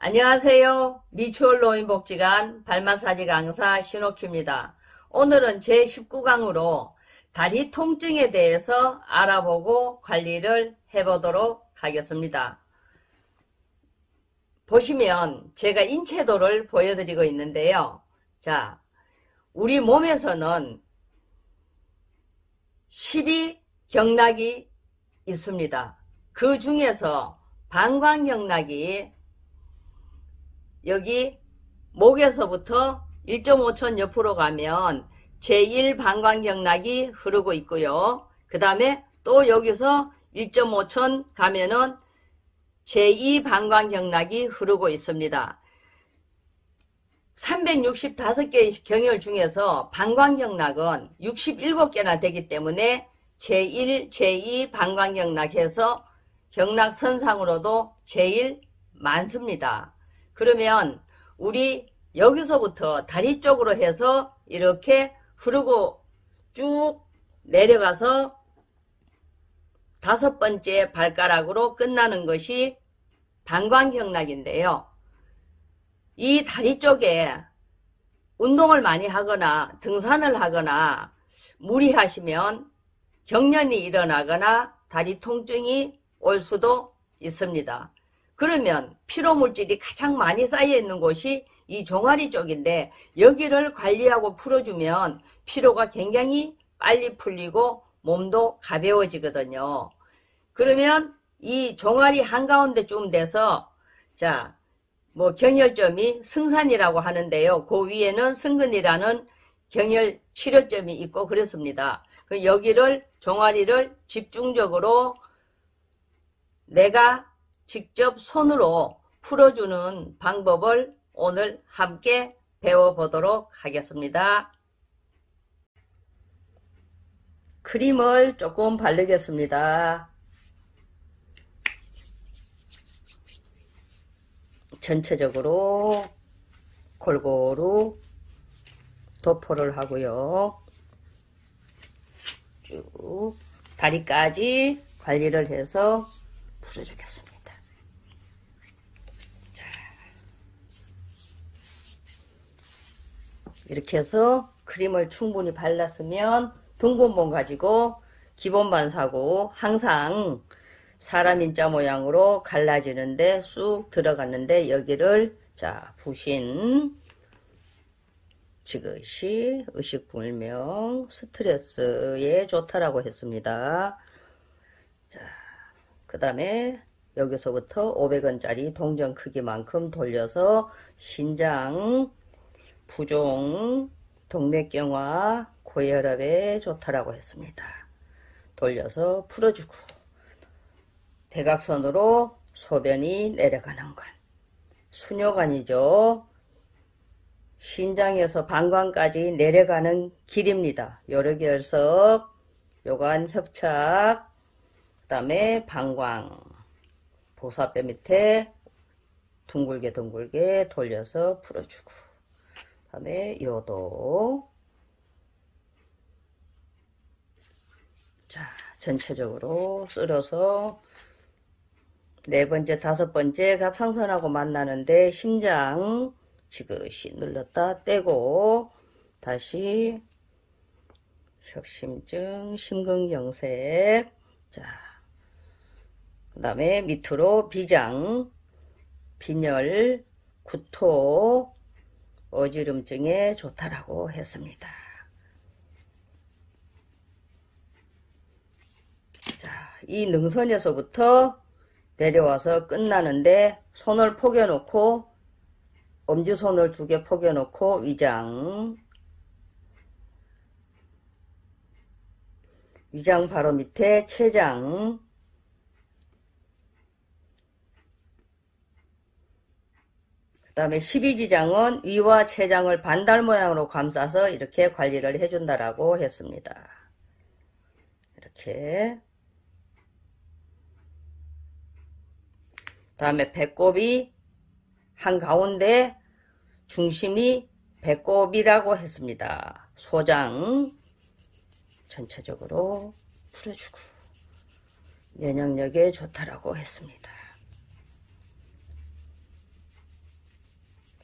안녕하세요. 미추홀 노인복지관 발마사지 강사 신옥희입니다. 오늘은 제19강으로 다리 통증에 대해서 알아보고 관리를 해보도록 하겠습니다. 보시면 제가 인체도를 보여드리고 있는데요. 자, 우리 몸에서는 12경락이 있습니다. 그 중에서 방광경락이 여기 목에서부터 1.5천 옆으로 가면 제1방광경락이 흐르고 있고요. 그 다음에 또 여기서 1.5천 가면은 제2방광경락이 흐르고 있습니다. 365개 경혈 중에서 방광경락은 67개나 되기 때문에 제1, 제2 방광경락해서 경락선상으로도 제일 많습니다. 그러면 우리 여기서부터 다리 쪽으로 해서 이렇게 흐르고 쭉 내려가서 5번째 발가락으로 끝나는 것이 방광경락인데요. 이 다리 쪽에 운동을 많이 하거나 등산을 하거나 무리하시면 경련이 일어나거나 다리 통증이 올 수도 있습니다. 그러면 피로물질이 가장 많이 쌓여있는 곳이 이 종아리 쪽인데 여기를 관리하고 풀어주면 피로가 굉장히 빨리 풀리고 몸도 가벼워지거든요. 그러면 이 종아리 한가운데쯤 돼서 자, 뭐 경혈점이 승산이라고 하는데요. 그 위에는 승근이라는 경혈 치료점이 있고 그렇습니다. 여기를 종아리를 집중적으로 내가 직접 손으로 풀어주는 방법을 오늘 함께 배워보도록 하겠습니다. 크림을 조금 바르겠습니다. 전체적으로 골고루 도포를 하고요. 쭉 다리까지 관리를 해서 풀어주겠습니다. 자, 이렇게 해서 크림을 충분히 발랐으면 둥근본 가지고 기본반 사고 항상 사람 인자 모양으로 갈라지는데 쑥 들어갔는데 여기를 자 부신 지그시 의식불명 스트레스에 좋다라고 했습니다. 자, 그 다음에 여기서부터 500원짜리 동전 크기만큼 돌려서 신장, 부종, 동맥경화, 고혈압에 좋다라고 했습니다. 돌려서 풀어주고 대각선으로 소변이 내려가는 건 순뇨관이죠. 신장에서 방광까지 내려가는 길입니다. 요로결석, 요관 협착, 그 다음에 방광, 보사뼈 밑에 둥글게 돌려서 풀어주고 그 다음에 요도 자 전체적으로 쓸어서 4번째, 5번째 갑상선하고 만나는데 심장 지그시 눌렀다 떼고 다시 협심증, 심근경색 자, 그 다음에 밑으로 비장, 빈혈, 구토, 어지럼증에 좋다라고 했습니다. 자, 이 능선에서부터 내려와서 끝나는데 손을 포개놓고 엄지손을 2개 포개놓고 위장 바로 밑에 췌장 그 다음에 12지장은 위와 췌장을 반달 모양으로 감싸서 이렇게 관리를 해준다라고 했습니다. 이렇게 다음에 배꼽이 한가운데 중심이 배꼽이라고 했습니다. 소장 전체적으로 풀어주고 면역력에 좋다라고 했습니다.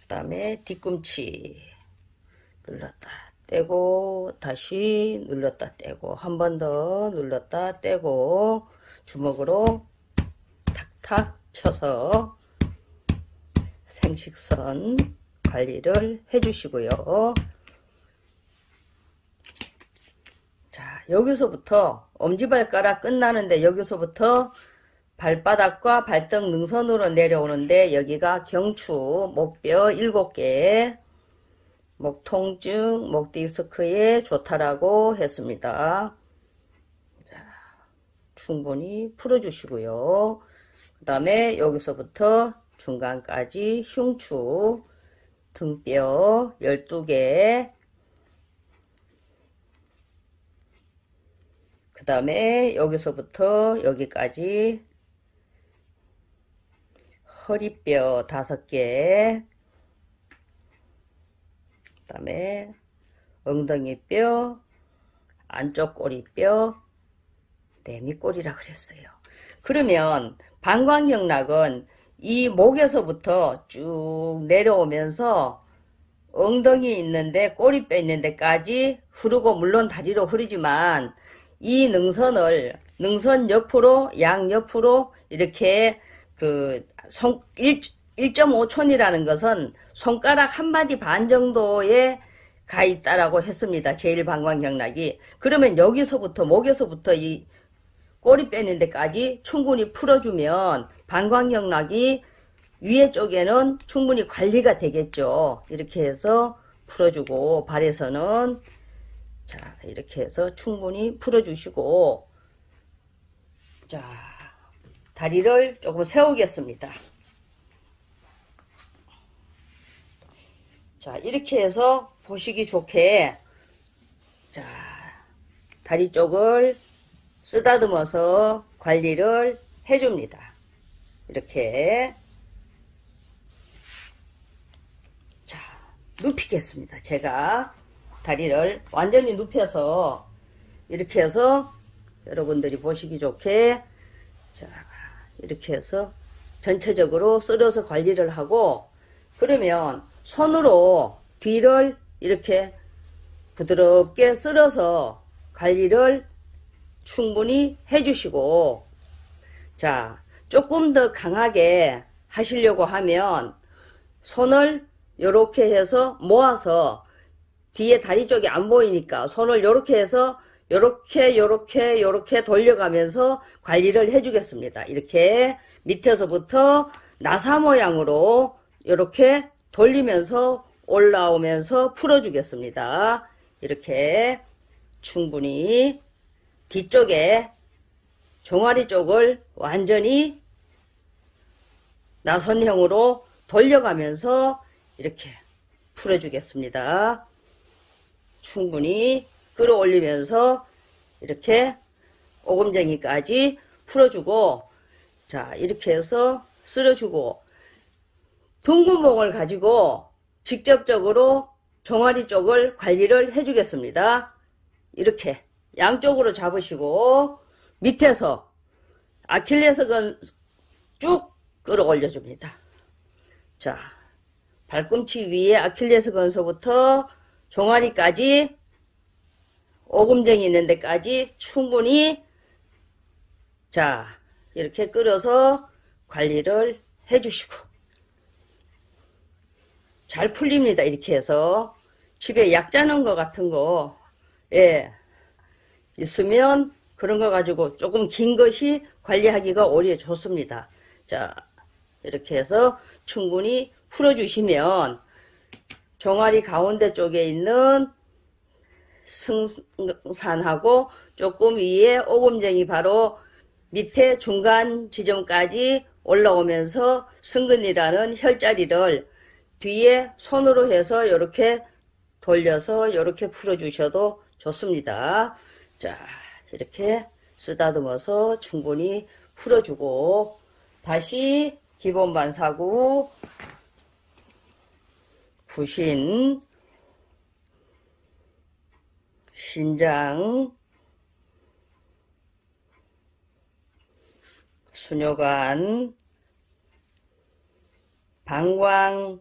그 다음에 뒤꿈치 눌렀다 떼고 다시 눌렀다 떼고 한 번 더 눌렀다 떼고 주먹으로 탁탁 쳐서 생식선 관리를 해주시고요. 자, 여기서부터 엄지발가락 끝나는데 여기서부터 발바닥과 발등 능선으로 내려오는데 여기가 경추, 목뼈 7개, 목 통증, 목 디스크에 좋다라고 했습니다. 자, 충분히 풀어주시고요. 그 다음에 여기서부터 중간까지 흉추, 등뼈 12개, 그 다음에 여기서부터 여기까지 허리뼈 5개, 그 다음에 엉덩이뼈, 안쪽 꼬리뼈, 내미꼬리라 그랬어요. 그러면 방광경락은 이 목에서부터 쭉 내려오면서 엉덩이 있는데 꼬리뼈 있는 데까지 흐르고 물론 다리로 흐르지만 이 능선 옆으로 양옆으로 이렇게 그 1.5촌이라는 것은 손가락 한마디 반 정도에 가 있다라고 했습니다. 제1방광경락이. 그러면 여기서부터 목에서부터 이 꼬리 빼는 데까지 충분히 풀어주면 방광경락이 위에 쪽에는 충분히 관리가 되겠죠. 이렇게 해서 풀어주고 발에서는 자 이렇게 해서 충분히 풀어주시고 자 다리를 조금 세우겠습니다. 자 이렇게 해서 보시기 좋게 자 다리 쪽을 쓰다듬어서 관리를 해줍니다. 이렇게 자 눕히겠습니다. 제가 다리를 완전히 눕혀서 이렇게 해서 여러분들이 보시기 좋게 자 이렇게 해서 전체적으로 쓸어서 관리를 하고 그러면 손으로 뒤를 이렇게 부드럽게 쓸어서 관리를 충분히 해주시고 자 조금 더 강하게 하시려고 하면 손을 이렇게 해서 모아서 뒤에 다리 쪽이 안 보이니까 손을 이렇게 해서 요렇게 돌려가면서 관리를 해주겠습니다. 이렇게 밑에서부터 나사 모양으로 이렇게 돌리면서 올라오면서 풀어주겠습니다. 이렇게 충분히 뒤쪽에 종아리 쪽을 완전히 나선형으로 돌려가면서 이렇게 풀어주겠습니다. 충분히 끌어올리면서 이렇게 오금쟁이까지 풀어주고 자 이렇게 해서 쓸어주고 둥근봉을 가지고 직접적으로 종아리 쪽을 관리를 해주겠습니다. 이렇게 양쪽으로 잡으시고 밑에서 아킬레스건 쭉 끌어올려 줍니다. 자 발꿈치 위에 아킬레스건서부터 종아리까지 오금쟁이 있는 데까지 충분히 자 이렇게 끌어서 관리를 해주시고 잘 풀립니다. 이렇게 해서 집에 약 짜는 거 같은 거 예, 있으면 그런 거 가지고 조금 긴 것이 관리하기가 오히려 좋습니다. 자 이렇게 해서 충분히 풀어주시면 종아리 가운데 쪽에 있는 승산하고 조금 위에 오금쟁이 바로 밑에 중간 지점까지 올라오면서 승근이라는 혈자리를 뒤에 손으로 해서 이렇게 돌려서 이렇게 풀어주셔도 좋습니다. 자 이렇게 쓰다듬어서 충분히 풀어주고 다시 기본 반사구 부신 신장 수뇨관 방광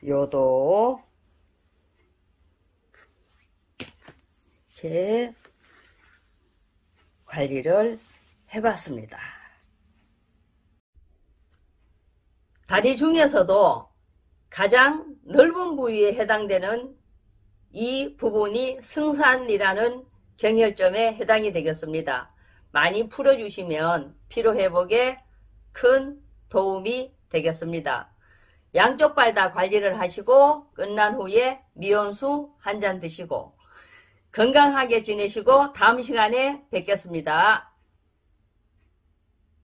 요도 이렇게 관리를 해봤습니다. 다리 중에서도 가장 넓은 부위에 해당되는 이 부분이 승산이라는 경혈점에 해당이 되겠습니다. 많이 풀어주시면 피로회복에 큰 도움이 되겠습니다. 양쪽 발 다 관리를 하시고 끝난 후에 미온수 한 잔 드시고 건강하게 지내시고 다음 시간에 뵙겠습니다.